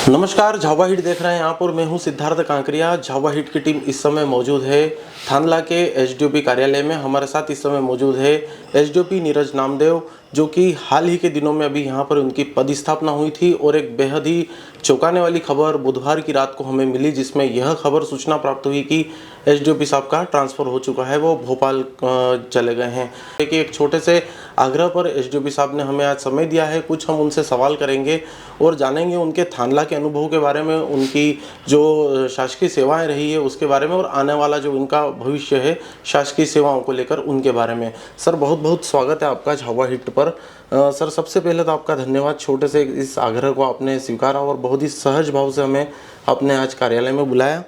नमस्कार, झावा हिट देख रहे हैं आप और मैं हूं सिद्धार्थ कांकरिया। झावा हिट की टीम इस समय मौजूद है थांदला के एसडीओपी कार्यालय में। हमारे साथ इस समय मौजूद है एसडीओपी नीरज नामदेव, जो कि हाल ही के दिनों में अभी यहां पर उनकी पदस्थापना हुई थी। और एक बेहद ही चौंकाने वाली खबर बुधवार की रात को हमें मिली, जिसमें यह खबर सूचना प्राप्त हुई कि एसडीओपी साहब का ट्रांसफ़र हो चुका है, वो भोपाल चले गए हैं। देखिए, एक छोटे से आग्रह पर एसडीओपी साहब ने हमें आज समय दिया है। कुछ हम उनसे सवाल करेंगे और जानेंगे उनके थांदला के अनुभव के बारे में, उनकी जो शासकीय सेवाएं रही है उसके बारे में, और आने वाला जो उनका भविष्य है शासकीय सेवाओं को लेकर उनके बारे में। सर, बहुत बहुत स्वागत है आपका झावा हिट पर। सर, सबसे पहले तो आपका धन्यवाद, छोटे से इस आग्रह को आपने स्वीकारा और बहुत ही सहज भाव से हमें अपने आज कार्यालय में बुलाया।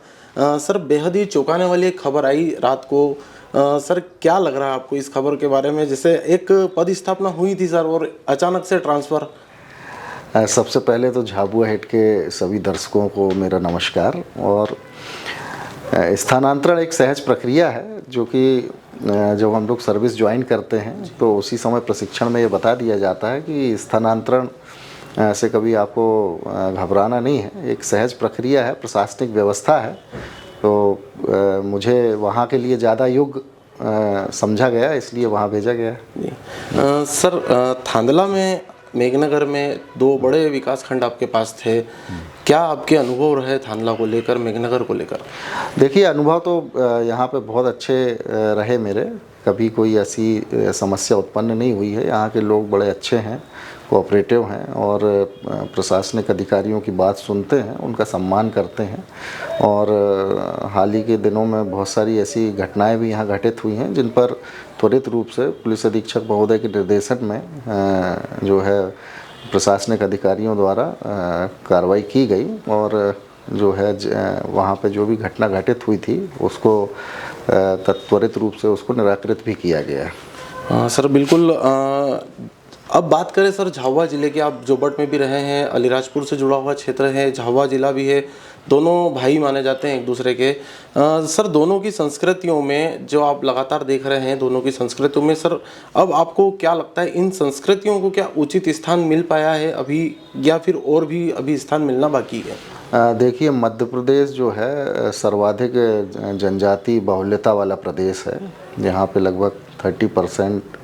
सर, बेहद ही चौंकाने वाली एक खबर आई रात को। सर, क्या लग रहा है आपको इस खबर के बारे में? जैसे एक पदस्थापना हुई थी सर, और अचानक से ट्रांसफ़र। सबसे पहले तो झाबुआ हिट के सभी दर्शकों को मेरा नमस्कार। और स्थानांतरण एक सहज प्रक्रिया है, जो कि जब हम लोग सर्विस ज्वाइन करते हैं तो उसी समय प्रशिक्षण में ये बता दिया जाता है कि स्थानांतरण से कभी आपको घबराना नहीं है। एक सहज प्रक्रिया है, प्रशासनिक व्यवस्था है। तो मुझे वहाँ के लिए ज़्यादा योग्य समझा गया, इसलिए वहाँ भेजा गया। सर, थांदला में, मेघनगर में दो बड़े विकास खंड आपके पास थे। क्या आपके अनुभव रहे थांदला को लेकर, मेघनगर को लेकर? देखिए, अनुभव तो यहाँ पे बहुत अच्छे रहे मेरे। कभी कोई ऐसी समस्या उत्पन्न नहीं हुई है। यहाँ के लोग बड़े अच्छे हैं, कोऑपरेटिव हैं और प्रशासनिक अधिकारियों की बात सुनते हैं, उनका सम्मान करते हैं। और हाल ही के दिनों में बहुत सारी ऐसी घटनाएं भी यहाँ घटित हुई हैं, जिन पर त्वरित रूप से पुलिस अधीक्षक महोदय के निर्देशन में जो है प्रशासनिक अधिकारियों द्वारा कार्रवाई की गई। और जो है वहाँ पे जो भी घटना घटित हुई थी उसको त्वरित रूप से उसको निराकृत भी किया गया। सर, बिल्कुल। अब बात करें सर झाबुआ ज़िले की, आप जोबट में भी रहे हैं, अलीराजपुर से जुड़ा हुआ क्षेत्र है, झाबुआ ज़िला भी है, दोनों भाई माने जाते हैं एक दूसरे के। सर, दोनों की संस्कृतियों में जो आप लगातार देख रहे हैं, दोनों की संस्कृतियों में सर, अब आपको क्या लगता है, इन संस्कृतियों को क्या उचित स्थान मिल पाया है अभी, या फिर और भी अभी स्थान मिलना बाकी है? देखिए, मध्य प्रदेश जो है सर्वाधिक जनजाति बाहुल्यता वाला प्रदेश है। यहाँ पे लगभग 30%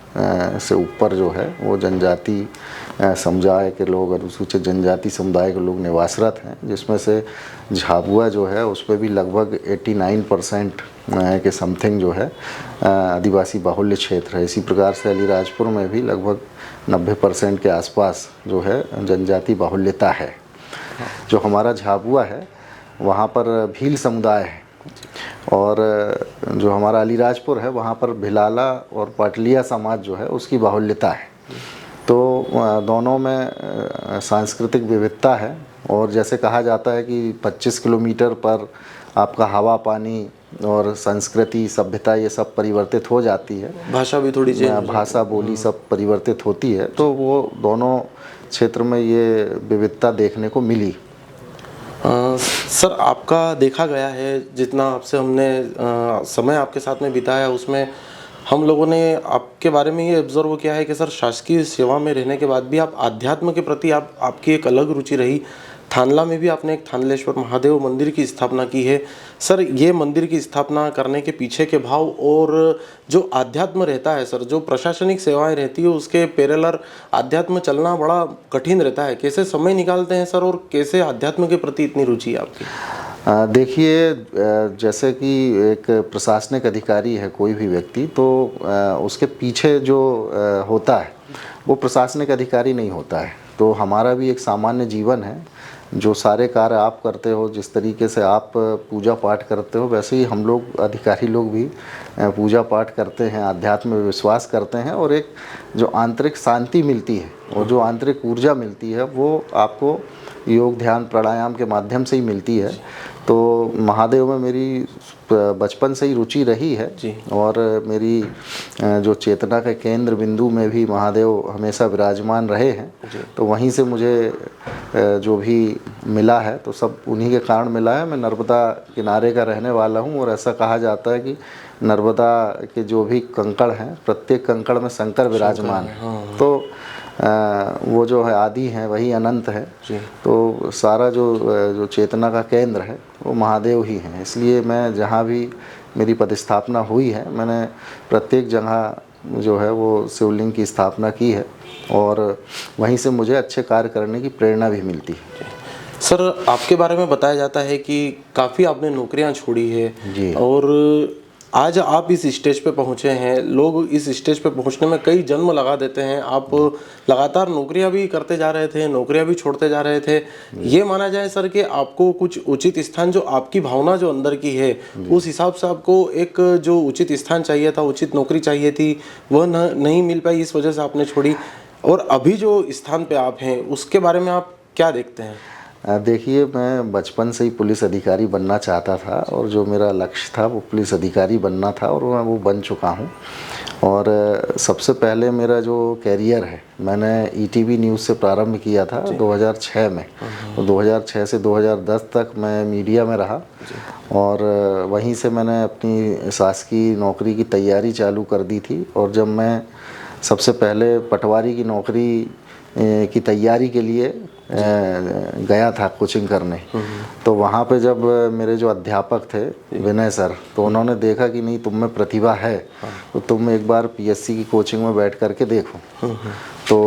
से ऊपर जो है वो जनजाति समुदाय के लोग, अनुसूचित जनजाति समुदाय के लोग निवासरत हैं, जिसमें से झाबुआ जो है उस पर भी लगभग 89% के समथिंग जो है आदिवासी बाहुल्य क्षेत्र है। इसी प्रकार से अलीराजपुर में भी लगभग 90% के आसपास जो है जनजाति बाहुल्यता है। जो हमारा झाबुआ है वहाँ पर भील समुदाय है, और जो हमारा अलीराजपुर है वहाँ पर भिलाला और पाटलिया समाज जो है उसकी बाहुल्यता है। तो दोनों में सांस्कृतिक विविधता है। और जैसे कहा जाता है कि 25 किलोमीटर पर आपका हवा, पानी और संस्कृति, सभ्यता ये सब परिवर्तित हो जाती है। भाषा भी थोड़ी भाषा, बोली सब परिवर्तित होती है। तो वो दोनों क्षेत्र में ये विविधता देखने को मिली। सर, आपका देखा गया है, जितना आपसे हमने समय आपके साथ में बिताया उसमें हम लोगों ने आपके बारे में ये ऑब्जर्व किया है कि सर, शासकीय सेवा में रहने के बाद भी आप अध्यात्म के प्रति आपकी एक अलग रुचि रही। थांदला में भी आपने एक थांदलेश्वर महादेव मंदिर की स्थापना की है। सर, ये मंदिर की स्थापना करने के पीछे के भाव और जो अध्यात्म रहता है सर, जो प्रशासनिक सेवाएं रहती है उसके पैरेलल अध्यात्म चलना बड़ा कठिन रहता है। कैसे समय निकालते हैं सर, और कैसे अध्यात्म के प्रति इतनी रुचि है आपकी? देखिए, जैसे कि एक प्रशासनिक अधिकारी है कोई भी व्यक्ति, तो उसके पीछे जो होता है वो प्रशासनिक अधिकारी नहीं होता है। तो हमारा भी एक सामान्य जीवन है। जो सारे कार्य आप करते हो, जिस तरीके से आप पूजा पाठ करते हो, वैसे ही हम लोग अधिकारी लोग भी पूजा पाठ करते हैं, अध्यात्म में विश्वास करते हैं। और एक जो आंतरिक शांति मिलती है और जो आंतरिक ऊर्जा मिलती है वो आपको योग, ध्यान, प्राणायाम के माध्यम से ही मिलती है। तो महादेव में मेरी बचपन से ही रुचि रही है जी। और मेरी जो चेतना के केंद्र बिंदु में भी महादेव हमेशा विराजमान रहे हैं। तो वहीं से मुझे जो भी मिला है तो सब उन्हीं के कारण मिला है। मैं नर्मदा किनारे का रहने वाला हूँ, और ऐसा कहा जाता है कि नर्मदा के जो भी कंकड़ हैं, प्रत्येक कंकड़ में शंकर विराजमान है। तो वो जो है आदि हैं वही अनंत है। तो सारा जो चेतना का केंद्र है वो महादेव ही हैं। इसलिए मैं जहाँ भी मेरी पदस्थापना हुई है, मैंने प्रत्येक जगह जो है वो शिवलिंग की स्थापना की है और वहीं से मुझे अच्छे कार्य करने की प्रेरणा भी मिलती है। सर, आपके बारे में बताया जाता है कि काफ़ी आपने नौकरियां छोड़ी है जी। और आज आप इस स्टेज पे पहुंचे हैं। लोग इस स्टेज पे पहुंचने में कई जन्म लगा देते हैं। आप लगातार नौकरियां भी करते जा रहे थे, नौकरियां भी छोड़ते जा रहे थे। ये माना जाए सर कि आपको कुछ उचित स्थान, जो आपकी भावना जो अंदर की है, उस हिसाब से आपको एक जो उचित स्थान चाहिए था, उचित नौकरी चाहिए थी, वह नहीं मिल पाई, इस वजह से आपने छोड़ी। और अभी जो स्थान पे आप हैं उसके बारे में आप क्या देखते हैं? देखिए, मैं बचपन से ही पुलिस अधिकारी बनना चाहता था और जो मेरा लक्ष्य था वो पुलिस अधिकारी बनना था और मैं वो बन चुका हूँ। और सबसे पहले मेरा जो कैरियर है, मैंने ईटीवी न्यूज़ से प्रारंभ किया था 2006 में। तो 2006 से 2010 तक मैं मीडिया में रहा और वहीं से मैंने अपनी शासकीय नौकरी की तैयारी चालू कर दी थी। और जब मैं सबसे पहले पटवारी की नौकरी की तैयारी के लिए गया था कोचिंग करने, तो वहाँ पे जब मेरे जो अध्यापक थे विनय सर, तो उन्होंने देखा कि नहीं, तुम में प्रतिभा है, तो तुम एक बार पीएससी की कोचिंग में बैठ करके देखो। तो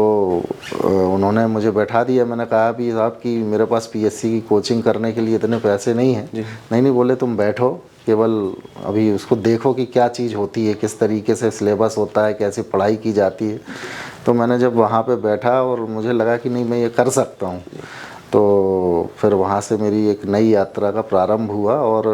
उन्होंने मुझे बैठा दिया। मैंने कहा भी साहब कि मेरे पास पीएससी की कोचिंग करने के लिए इतने पैसे नहीं हैं। नहीं, बोले तुम बैठो, केवल अभी उसको देखो कि क्या चीज़ होती है, किस तरीके से सिलेबस होता है, कैसे पढ़ाई की जाती है। तो मैंने जब वहाँ पे बैठा और मुझे लगा कि नहीं, मैं ये कर सकता हूँ, तो फिर वहाँ से मेरी एक नई यात्रा का प्रारंभ हुआ और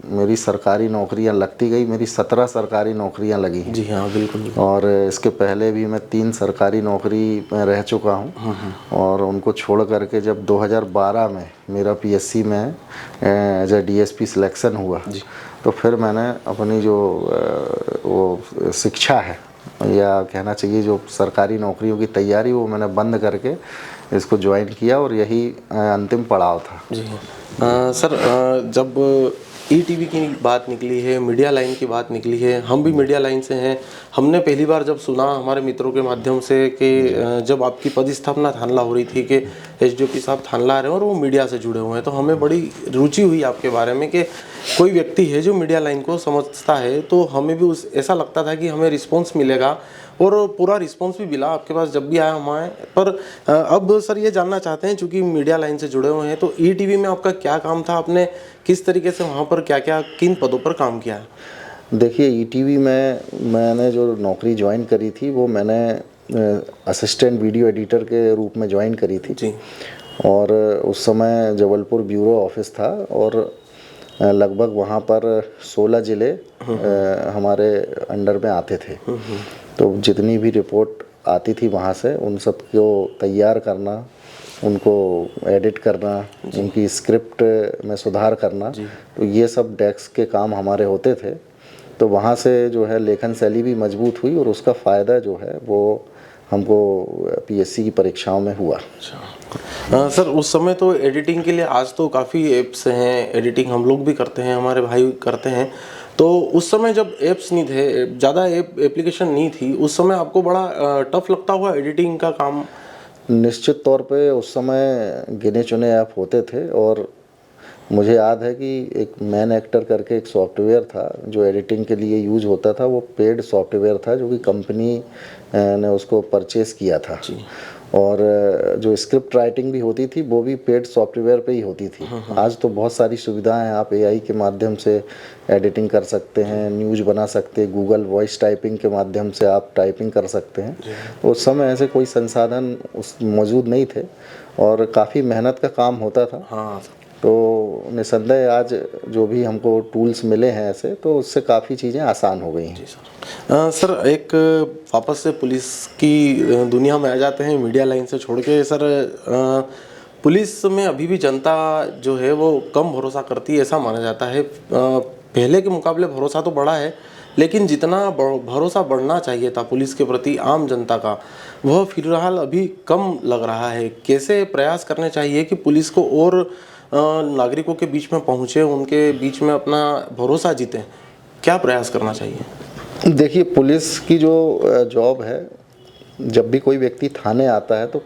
मेरी सरकारी नौकरियाँ लगती गई। मेरी 17 सरकारी नौकरियाँ लगी हैं। जी हाँ, बिल्कुल। और इसके पहले भी मैं 3 सरकारी नौकरी में रह चुका हूँ और उनको छोड़ करके जब 2012 में मेरा पीएससी में एज ए डीएसपी सिलेक्शन हुआ, तो फिर मैंने अपनी जो वो शिक्षा है, या कहना चाहिए जो सरकारी नौकरियों की तैयारी, वो मैंने बंद करके इसको ज्वाइन किया और यही अंतिम पड़ाव था। जी सर, जब ईटीवी की बात निकली है, मीडिया लाइन की बात निकली है, हम भी मीडिया लाइन से हैं। हमने पहली बार जब सुना हमारे मित्रों के माध्यम से कि जब आपकी पदस्थापना थानला हो रही थी कि एसडीओपी साहब थानला आ रहे हैं और वो मीडिया से जुड़े हुए हैं, तो हमें बड़ी रुचि हुई आपके बारे में कि कोई व्यक्ति है जो मीडिया लाइन को समझता है। तो हमें भी ऐसा लगता था कि हमें रिस्पॉन्स मिलेगा और पूरा रिस्पॉन्स भी मिला आपके पास जब भी आया हम आए। पर अब सर ये जानना चाहते हैं, चूँकि मीडिया लाइन से जुड़े हुए हैं, तो ईटीवी में आपका क्या काम था? आपने किस तरीके से वहाँ पर क्या क्या, किन पदों पर काम किया? देखिए, ईटीवी में मैंने जो नौकरी ज्वाइन करी थी वो मैंने असिस्टेंट वीडियो एडिटर के रूप में ज्वाइन करी थी जी। और उस समय जबलपुर ब्यूरो ऑफिस था और लगभग वहाँ पर 16 ज़िले हमारे अंडर में आते थे। तो जितनी भी रिपोर्ट आती थी वहाँ से, उन सब को तैयार करना, उनको एडिट करना, उनकी स्क्रिप्ट में सुधार करना, तो ये सब डेस्क के काम हमारे होते थे। तो वहाँ से जो है लेखन शैली भी मजबूत हुई और उसका फ़ायदा जो है वो हमको पीएससी की परीक्षाओं में हुआ। सर, उस समय तो एडिटिंग के लिए, आज तो काफ़ी ऐप्स हैं, एडिटिंग हम लोग भी करते हैं, हमारे भाई करते हैं। तो उस समय जब ऐप्स नहीं थे, ज़्यादा एप्लीकेशन नहीं थी, उस समय आपको बड़ा टफ लगता हुआ एडिटिंग का काम? निश्चित तौर पे उस समय गिने चुने ऐप होते थे और मुझे याद है कि एक मैन एक्टर करके एक सॉफ्टवेयर था जो एडिटिंग के लिए यूज होता था। वो पेड सॉफ्टवेयर था जो कि कंपनी ने उसको परचेस किया था। और जो स्क्रिप्ट राइटिंग भी होती थी वो भी पेड सॉफ्टवेयर पे ही होती थी। आज तो बहुत सारी सुविधाएं हैं, आप एआई के माध्यम से एडिटिंग कर सकते हैं, न्यूज़ बना सकते हैं, गूगल वॉइस टाइपिंग के माध्यम से आप टाइपिंग कर सकते हैं। तो उस समय ऐसे कोई संसाधन मौजूद नहीं थे और काफ़ी मेहनत का काम होता था। हाँ। तो निसंदेह आज जो भी हमको टूल्स मिले हैं ऐसे, तो उससे काफ़ी चीज़ें आसान हो गई हैं। सर, एक वापस से पुलिस की दुनिया में आ जाते हैं, मीडिया लाइन से छोड़ के। सर, पुलिस में अभी भी जनता जो है वो कम भरोसा करती है, ऐसा माना जाता है। पहले के मुकाबले भरोसा तो बढ़ा है, लेकिन जितना भरोसा बढ़ना चाहिए था पुलिस के प्रति आम जनता का, वह फिलहाल अभी कम लग रहा है। कैसे प्रयास करने चाहिए कि पुलिस को और नागरिकों के बीच में पहुँचे, उनके बीच में अपना भरोसा जीतें? क्या प्रयास करना चाहिए? देखिए, पुलिस की जो जॉब है जब भी कोई व्यक्ति थाने आता है तो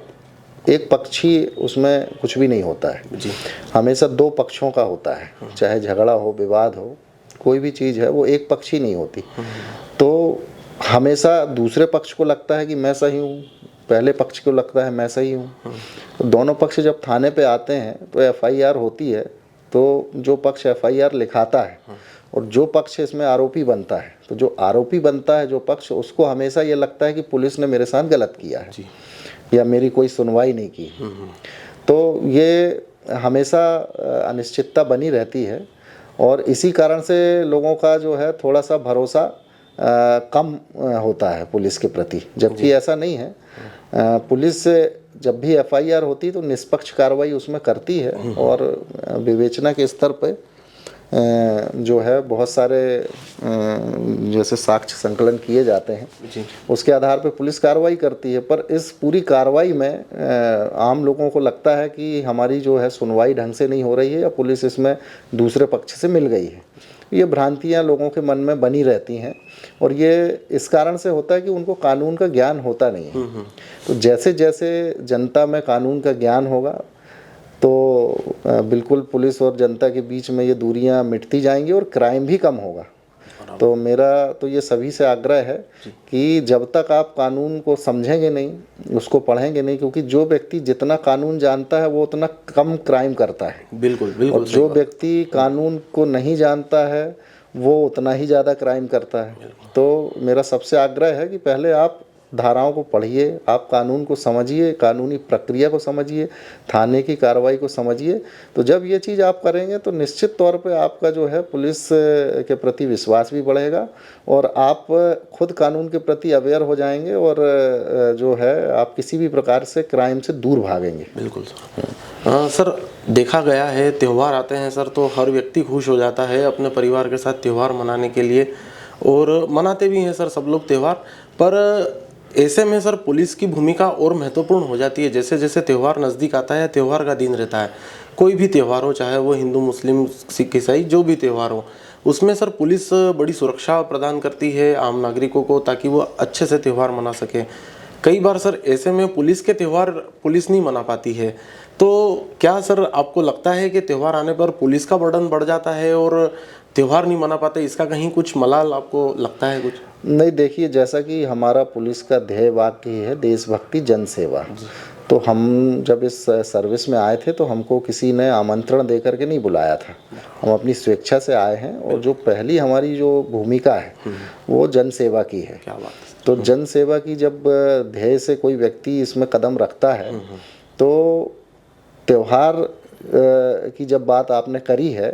एक पक्षी उसमें कुछ भी नहीं होता है जी। हमेशा दो पक्षों का होता है, चाहे झगड़ा हो, विवाद हो, कोई भी चीज़ है वो एक पक्षी नहीं होती। तो हमेशा दूसरे पक्ष को लगता है कि मैं सही हूँ, पहले पक्ष को लगता है मैं सही हूँ। तो दोनों पक्ष जब थाने पे आते हैं तो एफआईआर होती है, तो जो पक्ष एफआईआर लिखाता है और जो पक्ष इसमें आरोपी बनता है, तो जो आरोपी बनता है जो पक्ष, उसको हमेशा ये लगता है कि पुलिस ने मेरे साथ गलत किया है या मेरी कोई सुनवाई नहीं की। तो ये हमेशा अनिश्चितता बनी रहती है और इसी कारण से लोगों का जो है थोड़ा सा भरोसा कम होता है पुलिस के प्रति, जबकि ऐसा नहीं है। पुलिस जब भी एफआईआर होती तो निष्पक्ष कार्रवाई उसमें करती है और विवेचना के स्तर पे जो है बहुत सारे जैसे साक्ष्य संकलन किए जाते हैं, उसके आधार पे पुलिस कार्रवाई करती है। पर इस पूरी कार्रवाई में आम लोगों को लगता है कि हमारी जो है सुनवाई ढंग से नहीं हो रही है या पुलिस इसमें दूसरे पक्ष से मिल गई है। ये भ्रांतियाँ लोगों के मन में बनी रहती हैं और ये इस कारण से होता है कि उनको कानून का ज्ञान होता नहीं है। तो जैसे जैसे जनता में कानून का ज्ञान होगा तो बिल्कुल पुलिस और जनता के बीच में ये दूरियां मिटती जाएंगी और क्राइम भी कम होगा। तो मेरा तो ये सभी से आग्रह है कि जब तक आप कानून को समझेंगे नहीं, उसको पढ़ेंगे नहीं, क्योंकि जो व्यक्ति जितना कानून जानता है वो उतना कम क्राइम करता है। बिल्कुल बिल्कुल। और जो व्यक्ति कानून को नहीं जानता है वो उतना ही ज़्यादा क्राइम करता है। तो मेरा सबसे आग्रह है कि पहले आप धाराओं को पढ़िए, आप कानून को समझिए, कानूनी प्रक्रिया को समझिए, थाने की कार्रवाई को समझिए। तो जब ये चीज़ आप करेंगे तो निश्चित तौर पे आपका जो है पुलिस के प्रति विश्वास भी बढ़ेगा और आप खुद कानून के प्रति अवेयर हो जाएंगे और जो है आप किसी भी प्रकार से क्राइम से दूर भागेंगे। बिल्कुल सर। सर देखा गया है त्यौहार आते हैं सर तो हर व्यक्ति खुश हो जाता है अपने परिवार के साथ त्यौहार मनाने के लिए और मनाते भी हैं सर सब लोग त्यौहार। पर ऐसे में सर पुलिस की भूमिका और महत्वपूर्ण हो जाती है जैसे जैसे त्यौहार नज़दीक आता है, त्यौहार का दिन रहता है, कोई भी त्यौहार हो, चाहे वो हिंदू मुस्लिम सिख ईसाई जो भी त्यौहार हो, उसमें सर पुलिस बड़ी सुरक्षा प्रदान करती है आम नागरिकों को ताकि वो अच्छे से त्यौहार मना सके। कई बार सर ऐसे में पुलिस के त्यौहार पुलिस नहीं मना पाती है, तो क्या सर आपको लगता है कि त्यौहार आने पर पुलिस का बर्डन बढ़ जाता है और त्यौहार नहीं मना पाते, इसका कहीं कुछ मलाल आपको लगता है कुछ? नहीं, देखिए जैसा कि हमारा पुलिस का ध्येय वाक्य है देशभक्ति जन सेवा। तो हम जब इस सर्विस में आए थे तो हमको किसी ने आमंत्रण दे करके नहीं बुलाया था, हम अपनी स्वेच्छा से आए हैं और जो पहली हमारी जो भूमिका है वो जन सेवा की है। क्या बात है। तो जन सेवा की जब ध्येय से कोई व्यक्ति इसमें कदम रखता है तो त्यौहार की जब बात आपने करी है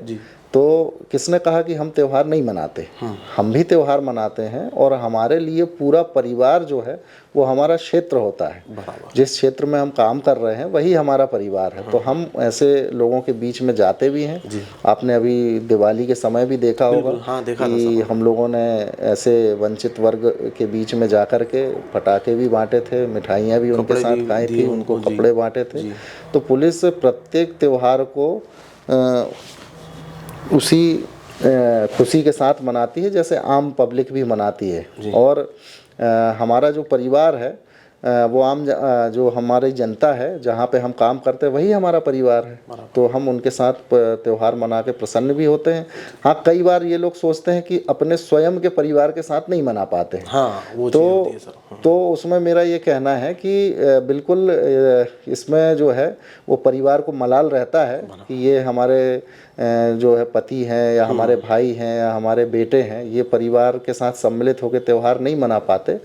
तो किसने कहा कि हम त्यौहार नहीं मनाते? हम भी त्यौहार मनाते हैं और हमारे लिए पूरा परिवार जो है वो हमारा क्षेत्र होता है। जिस क्षेत्र में हम काम कर रहे हैं वही हमारा परिवार है। तो हम ऐसे लोगों के बीच में जाते भी हैं। आपने अभी दिवाली के समय भी देखा होगा कि हम लोगों ने ऐसे वंचित वर्ग के बीच में जा कर के पटाखे भी बांटे थे, मिठाइयाँ भी उनके साथ खाई थी, उनको कपड़े बांटे थे। तो पुलिस प्रत्येक त्यौहार को उसी खुशी के साथ मनाती है जैसे आम पब्लिक भी मनाती है। और हमारा जो परिवार है वो आम जो हमारी जनता है जहाँ पे हम काम करते हैं वही हमारा परिवार है। तो हम उनके साथ त्यौहार मना के प्रसन्न भी होते हैं। हाँ, कई बार ये लोग सोचते हैं कि अपने स्वयं के परिवार के साथ नहीं मना पाते हैं। हाँ, वो तो उसमें मेरा ये कहना है कि बिल्कुल इसमें जो है वो परिवार को मलाल रहता है कि ये हमारे जो है पति हैं या हमारे भाई हैं या हमारे बेटे हैं, ये परिवार के साथ सम्मिलित होकर त्यौहार नहीं मना पाते।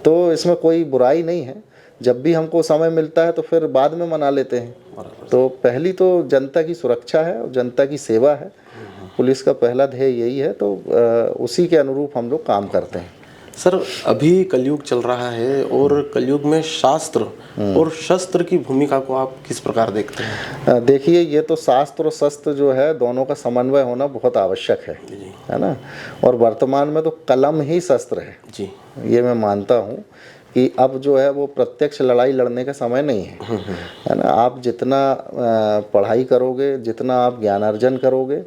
तो इसमें कोई बुराई नहीं है, जब भी हमको समय मिलता है तो फिर बाद में मना लेते हैं। तो पहली तो जनता की सुरक्षा है और जनता की सेवा है, पुलिस का पहला ध्येय यही है। तो उसी के अनुरूप हम लोग काम करते हैं। सर अभी कलयुग चल रहा है और कलयुग में शास्त्र और शस्त्र की भूमिका को आप किस प्रकार देखते हैं? देखिए, ये तो शास्त्र और शस्त्र जो है दोनों का समन्वय होना बहुत आवश्यक है ना। और वर्तमान में तो कलम ही शस्त्र है जी, ये मैं मानता हूँ कि अब जो है वो प्रत्यक्ष लड़ाई लड़ने का समय नहीं है ना। आप जितना पढ़ाई करोगे, जितना आप ज्ञानार्जन करोगे,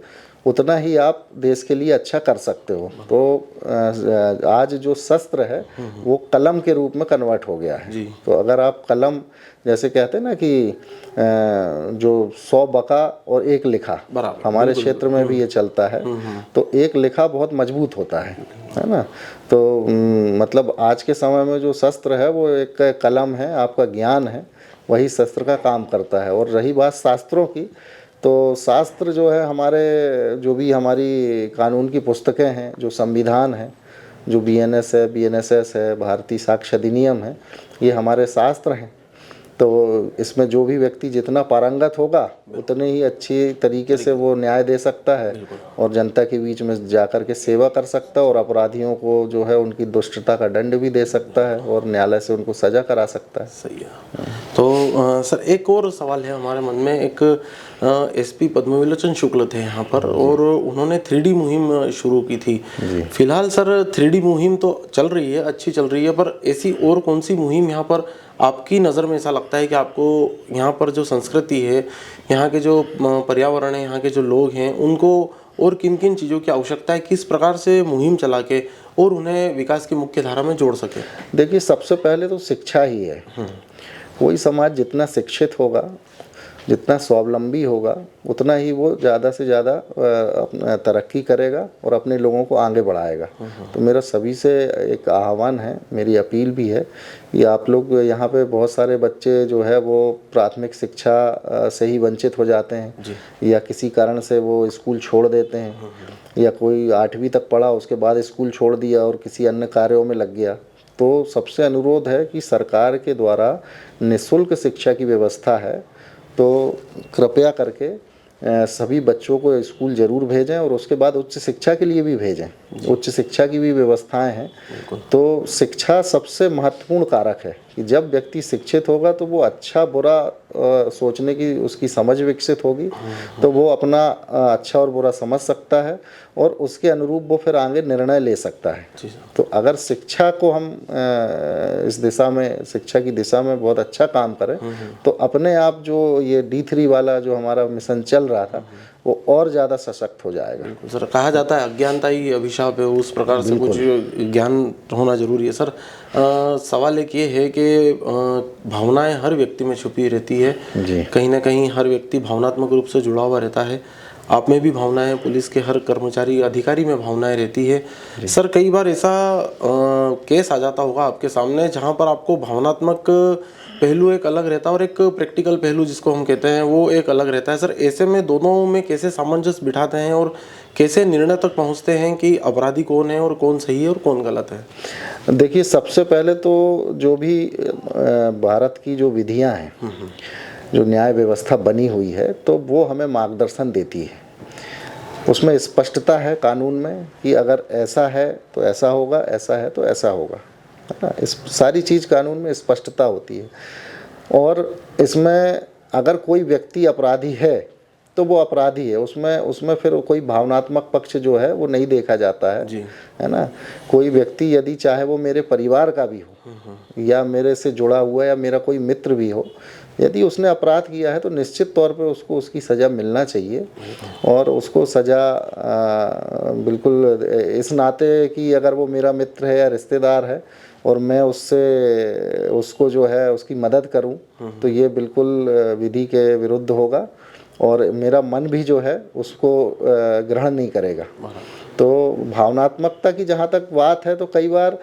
उतना ही आप देश के लिए अच्छा कर सकते हो। तो आज जो शस्त्र है वो कलम के रूप में कन्वर्ट हो गया है। तो अगर आप कलम, जैसे कहते हैं ना कि जो 100 बका और 1 लिखा, हमारे क्षेत्र में भी ये चलता है। तो 1 लिखा बहुत मजबूत होता है ना। तो मतलब आज के समय में जो शस्त्र है वो एक कलम है, आपका ज्ञान है, वही शस्त्र का काम करता है। और रही बात शास्त्रों की, तो शास्त्र जो है हमारे, जो भी हमारी कानून की पुस्तकें हैं, जो संविधान है, जो BNS है, BNSS है, भारतीय साक्ष्य अधिनियम है, ये हमारे शास्त्र हैं। तो इसमें जो भी व्यक्ति जितना पारंगत होगा उतने ही अच्छी तरीके से वो न्याय दे सकता है और जनता के बीच में जाकर के सेवा कर सकता है और अपराधियों को जो है उनकी दुष्टता का दंड भी दे सकता है और न्यायालय से उनको सजा करा सकता है। सही है। तो सर एक और सवाल है हमारे मन में। एक SP पद्मविलोचन शुक्ल थे यहाँ पर और उन्होंने 3D मुहिम शुरू की थी। फिलहाल सर 3D मुहिम तो चल रही है, अच्छी चल रही है, पर ऐसी और कौन सी मुहिम यहाँ पर आपकी नज़र में ऐसा लगता है कि आपको यहाँ पर जो संस्कृति है, यहाँ के जो पर्यावरण है, यहाँ के जो लोग हैं, उनको और किन किन चीज़ों की आवश्यकता है, किस प्रकार से मुहिम चला के और उन्हें विकास की मुख्य धारा में जोड़ सके? देखिए, सबसे पहले तो शिक्षा ही है। कोई समाज जितना शिक्षित होगा, जितना स्वावलंबी होगा, उतना ही वो ज़्यादा से ज़्यादा तरक्की करेगा और अपने लोगों को आगे बढ़ाएगा। तो मेरा सभी से एक आह्वान है, मेरी अपील भी है कि आप लोग, यहाँ पे बहुत सारे बच्चे जो है वो प्राथमिक शिक्षा से ही वंचित हो जाते हैं या किसी कारण से वो स्कूल छोड़ देते हैं, या कोई 8वीं तक पढ़ा उसके बाद स्कूल छोड़ दिया और किसी अन्य कार्यों में लग गया। तो सबसे अनुरोध है कि सरकार के द्वारा निःशुल्क शिक्षा की व्यवस्था है, तो कृपया करके सभी बच्चों को स्कूल ज़रूर भेजें और उसके बाद उच्च शिक्षा के लिए भी भेजें। उच्च शिक्षा की भी व्यवस्थाएं हैं। तो शिक्षा सबसे महत्वपूर्ण कारक है कि जब व्यक्ति शिक्षित होगा तो वो अच्छा बुरा सोचने की उसकी समझ विकसित होगी, तो वो अपना अच्छा और बुरा समझ सकता है और उसके अनुरूप वो फिर आगे निर्णय ले सकता है। तो अगर शिक्षा को हम इस दिशा में, शिक्षा की दिशा में बहुत अच्छा काम करें, तो अपने आप जो ये D3 वाला जो हमारा मिशन चल रहा था वो और ज़्यादा सशक्त हो जाएगा। सर कहा जाता है अज्ञानता ही अभिशाप है, उस प्रकार से कुछ ज्ञान होना जरूरी है। सर सवाल एक ये है कि भावनाएं हर व्यक्ति में छुपी रहती है, कहीं ना कहीं हर व्यक्ति भावनात्मक रूप से जुड़ा हुआ रहता है। आप में भी भावनाएं, पुलिस के हर कर्मचारी अधिकारी में भावनाएं रहती है। सर कई बार ऐसा केस आ जाता होगा आपके सामने जहां पर आपको भावनात्मक पहलू एक अलग रहता है और एक प्रैक्टिकल पहलू जिसको हम कहते हैं वो एक अलग रहता है। सर ऐसे में दोनों में कैसे सामंजस्य बिठाते हैं और कैसे निर्णय तक पहुंचते हैं कि अपराधी कौन है और कौन सही है और कौन गलत है? देखिए, सबसे पहले तो जो भी भारत की जो विधियां हैं, जो न्याय व्यवस्था बनी हुई है, तो वो हमें मार्गदर्शन देती है। उसमें स्पष्टता है कानून में कि अगर ऐसा है तो ऐसा होगा, ऐसा है तो ऐसा होगा, है ना। इस सारी चीज़ कानून में स्पष्टता होती है। और इसमें अगर कोई व्यक्ति अपराधी है तो वो अपराधी है, उसमें फिर कोई भावनात्मक पक्ष जो है वो नहीं देखा जाता है ना। कोई व्यक्ति यदि चाहे वो मेरे परिवार का भी हो या मेरे से जुड़ा हुआ या मेरा कोई मित्र भी हो, यदि उसने अपराध किया है तो निश्चित तौर पे उसको उसकी सज़ा मिलना चाहिए। और उसको सज़ा बिल्कुल इस नाते कि अगर वो मेरा मित्र है या रिश्तेदार है और मैं उसको जो है उसकी मदद करूं, तो ये बिल्कुल विधि के विरुद्ध होगा और मेरा मन भी जो है उसको ग्रहण नहीं करेगा। तो भावनात्मकता की जहाँ तक बात है, तो कई बार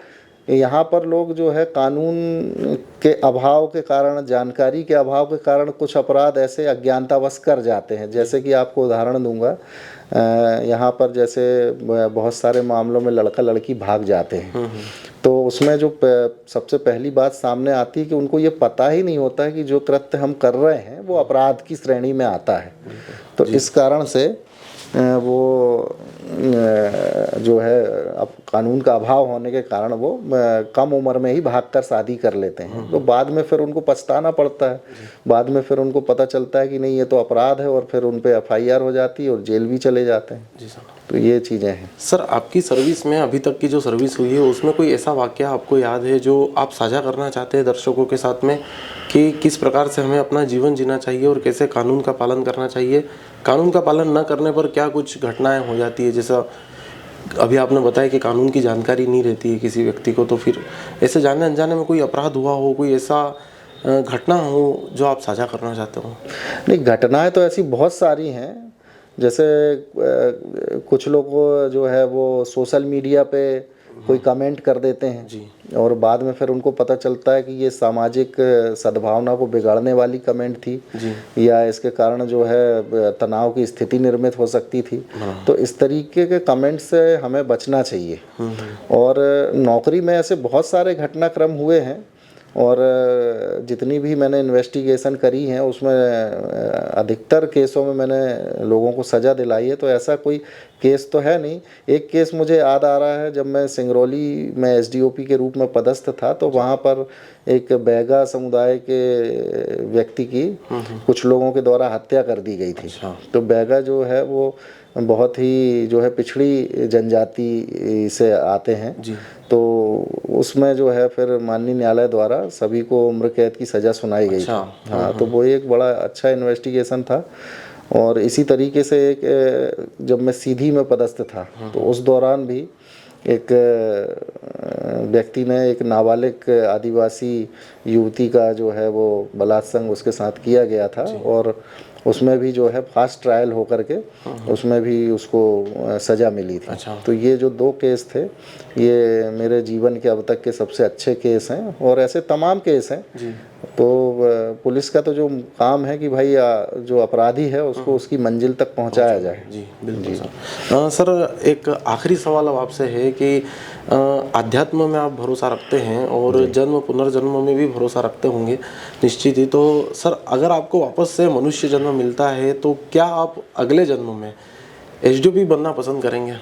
यहाँ पर लोग जो है कानून के अभाव के कारण, जानकारी के अभाव के कारण कुछ अपराध ऐसे अज्ञानतावश कर जाते हैं। जैसे कि आपको उदाहरण दूंगा, यहाँ पर जैसे बहुत सारे मामलों में लड़का लड़की भाग जाते हैं, तो उसमें जो सबसे पहली बात सामने आती है कि उनको ये पता ही नहीं होता है कि जो कृत्य हम कर रहे हैं वो अपराध की श्रेणी में आता है। तो इस कारण से वो जो है अब कानून का अभाव होने के कारण वो कम उम्र में ही भागकर शादी कर लेते हैं। तो बाद में फिर उनको पछताना पड़ता है, बाद में फिर उनको पता चलता है कि नहीं ये तो अपराध है, और फिर उन पे FIR हो जाती है और जेल भी चले जाते हैं। जी सर। तो ये चीज़ें हैं। सर, आपकी सर्विस में अभी तक की जो सर्विस हुई है उसमें कोई ऐसा वाकया आपको याद है जो आप साझा करना चाहते हैं दर्शकों के साथ में, कि किस प्रकार से हमें अपना जीवन जीना चाहिए और कैसे कानून का पालन करना चाहिए, कानून का पालन न करने पर क्या कुछ घटनाएं हो जाती है? जैसा अभी आपने बताया कि कानून की जानकारी नहीं रहती है किसी व्यक्ति को, तो फिर ऐसे जाने अनजाने में कोई अपराध हुआ हो, कोई ऐसा घटना हो जो आप साझा करना चाहते हो? नहीं, घटनाएं तो ऐसी बहुत सारी हैं। जैसे कुछ लोग जो है वो सोशल मीडिया पे कोई कमेंट कर देते हैं जी। और बाद में फिर उनको पता चलता है कि ये सामाजिक सद्भावना को बिगाड़ने वाली कमेंट थी जी। या इसके कारण जो है तनाव की स्थिति निर्मित हो सकती थी। तो इस तरीके के कमेंट से हमें बचना चाहिए। और नौकरी में ऐसे बहुत सारे घटनाक्रम हुए हैं, और जितनी भी मैंने इन्वेस्टिगेशन करी हैं उसमें अधिकतर केसों में मैंने लोगों को सज़ा दिलाई है। तो ऐसा कोई केस तो है नहीं। एक केस मुझे याद आ रहा है, जब मैं सिंगरौली में SDOP के रूप में पदस्थ था, तो वहाँ पर एक बैगा समुदाय के व्यक्ति की कुछ लोगों के द्वारा हत्या कर दी गई थी। तो बैगा जो है वो बहुत ही जो है पिछड़ी जनजाति से आते हैं जी। तो उसमें जो है फिर माननीय न्यायालय द्वारा सभी को उम्र कैद की सज़ा सुनाई गई थी। हाँ, तो वो एक बड़ा अच्छा इन्वेस्टिगेशन था। और इसी तरीके से एक जब मैं सीधी में पदस्थ था तो उस दौरान भी एक व्यक्ति ने एक नाबालिग आदिवासी युवती का जो है वो बलात्संग उसके साथ किया गया था, और उसमें भी जो है फास्ट ट्रायल होकर के उसमें भी उसको सज़ा मिली थी। तो ये जो 2 केस थे ये मेरे जीवन के अब तक के सबसे अच्छे केस हैं, और ऐसे तमाम केस हैं। तो पुलिस का तो जो काम है कि भाई जो अपराधी है उसको उसकी मंजिल तक पहुंचाया जाए। जी, बिल्कुल सर। सर, एक आखिरी सवाल अब आपसे है कि अध्यात्म में आप भरोसा रखते हैं और जन्म पुनर्जन्म में भी भरोसा रखते होंगे निश्चित ही। तो सर, अगर आपको वापस से मनुष्य जन्म मिलता है तो क्या आप अगले जन्म में SDOP बनना पसंद करेंगे?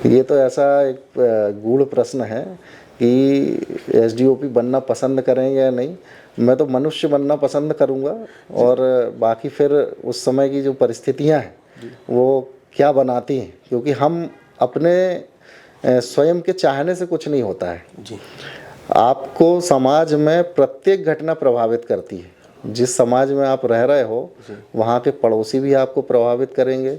ये तो ऐसा एक गूढ़ प्रश्न है कि SDOP बनना पसंद करेंगे या नहीं। मैं तो मनुष्य बनना पसंद करूंगा, और बाकी फिर उस समय की जो परिस्थितियां हैं वो क्या बनाती हैं, क्योंकि हम अपने स्वयं के चाहने से कुछ नहीं होता है जी। आपको समाज में प्रत्येक घटना प्रभावित करती है। जिस समाज में आप रह रहे हो वहाँ के पड़ोसी भी आपको प्रभावित करेंगे,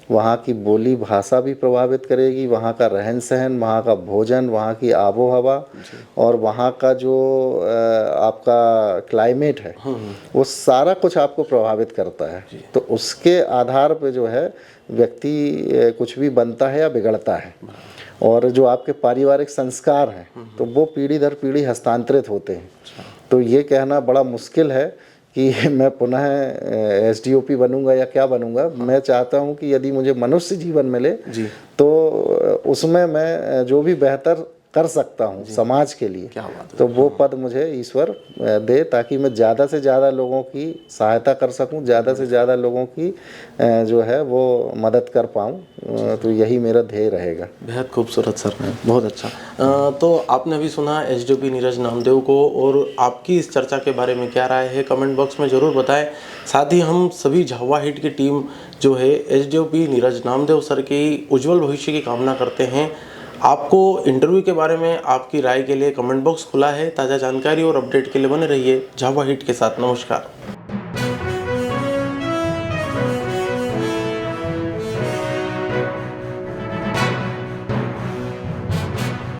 वहाँ की बोली भाषा भी प्रभावित करेगी, वहाँ का रहन सहन, वहाँ का भोजन, वहाँ की आबो हवा और वहाँ का जो आपका क्लाइमेट है वो सारा कुछ आपको प्रभावित करता है। तो उसके आधार पे जो है व्यक्ति कुछ भी बनता है या बिगड़ता है। और जो आपके पारिवारिक संस्कार हैं तो वो पीढ़ी दर पीढ़ी हस्तांतरित होते हैं। तो ये कहना बड़ा मुश्किल है कि मैं पुनः SDOP बनूंगा या क्या बनूंगा। मैं चाहता हूं कि यदि मुझे मनुष्य जीवन मिले तो उसमें मैं जो भी बेहतर कर सकता हूं समाज के लिए, क्या बात है। तो वो पद मुझे ईश्वर दे, ताकि मैं ज़्यादा से ज़्यादा लोगों की सहायता कर सकूं, ज़्यादा से ज़्यादा लोगों की जो है वो मदद कर पाऊं। तो यही मेरा ध्येय रहेगा। बेहद खूबसूरत सर, बहुत अच्छा। तो आपने अभी सुना SDOP नीरज नामदेव को, और आपकी इस चर्चा के बारे में क्या राय है कमेंट बॉक्स में ज़रूर बताएं। साथ ही हम सभी झावा हिट की टीम जो है SDOP नीरज नामदेव सर की उज्जवल भविष्य की कामना करते हैं। आपको इंटरव्यू के बारे में आपकी राय के लिए कमेंट बॉक्स खुला है। ताज़ा जानकारी और अपडेट के लिए बने रहिए झावा हिट के साथ। नमस्कार।